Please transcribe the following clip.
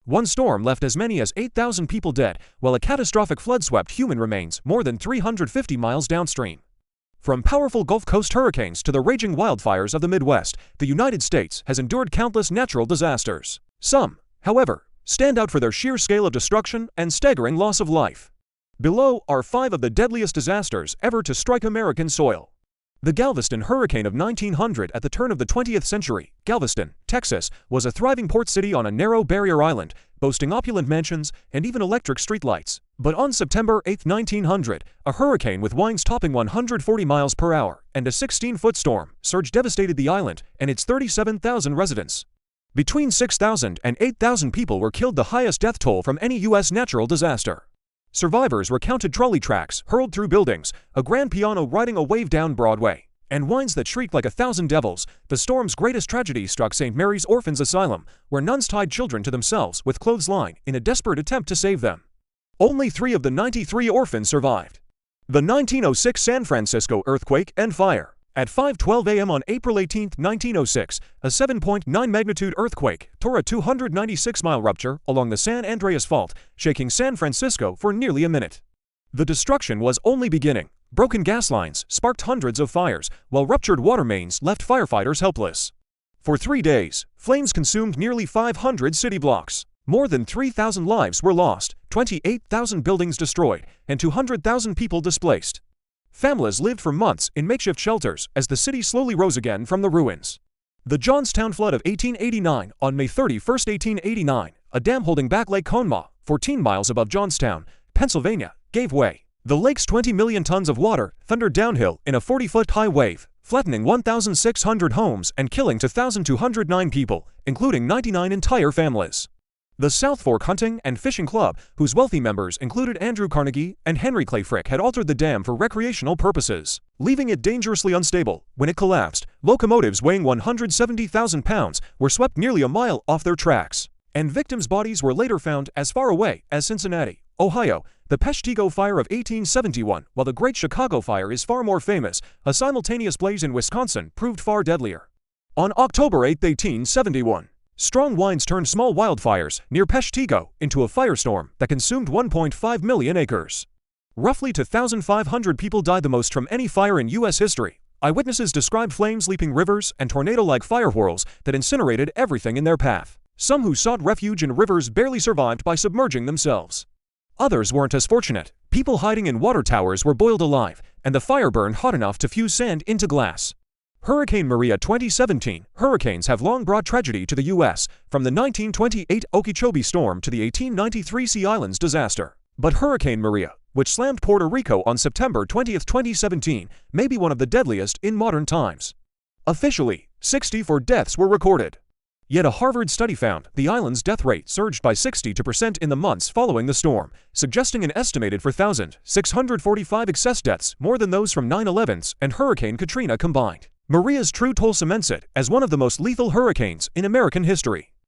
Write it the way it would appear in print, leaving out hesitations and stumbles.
One storm left as many as 8,000 people dead, while a catastrophic flood swept human remains more than 350 miles downstream. From powerful Gulf Coast hurricanes to the raging wildfires of the Midwest, the United States has endured countless natural disasters. Some, however, stand out for their sheer scale of destruction and staggering loss of life. Below are 5 of the deadliest disasters ever to strike American soil. The Galveston hurricane of 1900. At the turn of the 20th century, Galveston, Texas, was a thriving port city on a narrow barrier island, boasting opulent mansions and even electric streetlights. But on September 8, 1900, a hurricane with winds topping 140 miles per hour and a 16-foot storm surge devastated the island and its 37,000 residents. Between 6,000 and 8,000 people were killed, the highest death toll from any U.S. natural disaster. Survivors recounted trolley tracks hurled through buildings, a grand piano riding a wave down Broadway, and winds that shrieked like 1,000 devils. The storm's greatest tragedy struck St. Mary's Orphans Asylum, where nuns tied children to themselves with clothesline in a desperate attempt to save them. Only 3 of the 93 orphans survived. The 1906 San Francisco earthquake and fire. At 5:12 a.m. on April 18, 1906, a 7.9 magnitude earthquake tore a 296-mile rupture along the San Andreas Fault, shaking San Francisco for nearly a minute. The destruction was only beginning. Broken gas lines sparked hundreds of fires, while ruptured water mains left firefighters helpless. For 3 days, flames consumed nearly 500 city blocks. More than 3,000 lives were lost, 28,000 buildings destroyed, and 200,000 people displaced. Families lived for months in makeshift shelters as the city slowly rose again from the ruins. The Johnstown flood of 1889. On May 31, 1889, a dam holding back Lake Conemaugh, 14 miles above Johnstown, Pennsylvania, gave way. The lake's 20 million tons of water thundered downhill in a 40-foot-high wave, flattening 1,600 homes and killing 2,209 people, including 99 entire families. The South Fork Hunting and Fishing Club, whose wealthy members included Andrew Carnegie and Henry Clay Frick, had altered the dam for recreational purposes, leaving it dangerously unstable. When it collapsed, locomotives weighing 170,000 pounds were swept nearly a mile off their tracks, and victims' bodies were later found as far away as Cincinnati, Ohio. The Peshtigo Fire of 1871, while the Great Chicago Fire is far more famous, a simultaneous blaze in Wisconsin proved far deadlier. On October 8, 1871, strong winds turned small wildfires near Peshtigo into a firestorm that consumed 1.5 million acres. Roughly 2,500 people died, the most from any fire in U.S. history. Eyewitnesses described flames leaping rivers and tornado-like fire whirls that incinerated everything in their path. Some who sought refuge in rivers barely survived by submerging themselves. Others weren't as fortunate. People hiding in water towers were boiled alive, and the fire burned hot enough to fuse sand into glass. Hurricane Maria 2017. Hurricanes have long brought tragedy to the U.S., from the 1928 Okeechobee storm to the 1893 Sea Islands disaster. But Hurricane Maria, which slammed Puerto Rico on September 20, 2017, may be one of the deadliest in modern times. Officially, 64 deaths were recorded. Yet a Harvard study found the island's death rate surged by 62% in the months following the storm, suggesting an estimated 4,645 excess deaths, more than those from 9/11s and Hurricane Katrina combined. Maria's true toll cements it as one of the most lethal hurricanes in American history.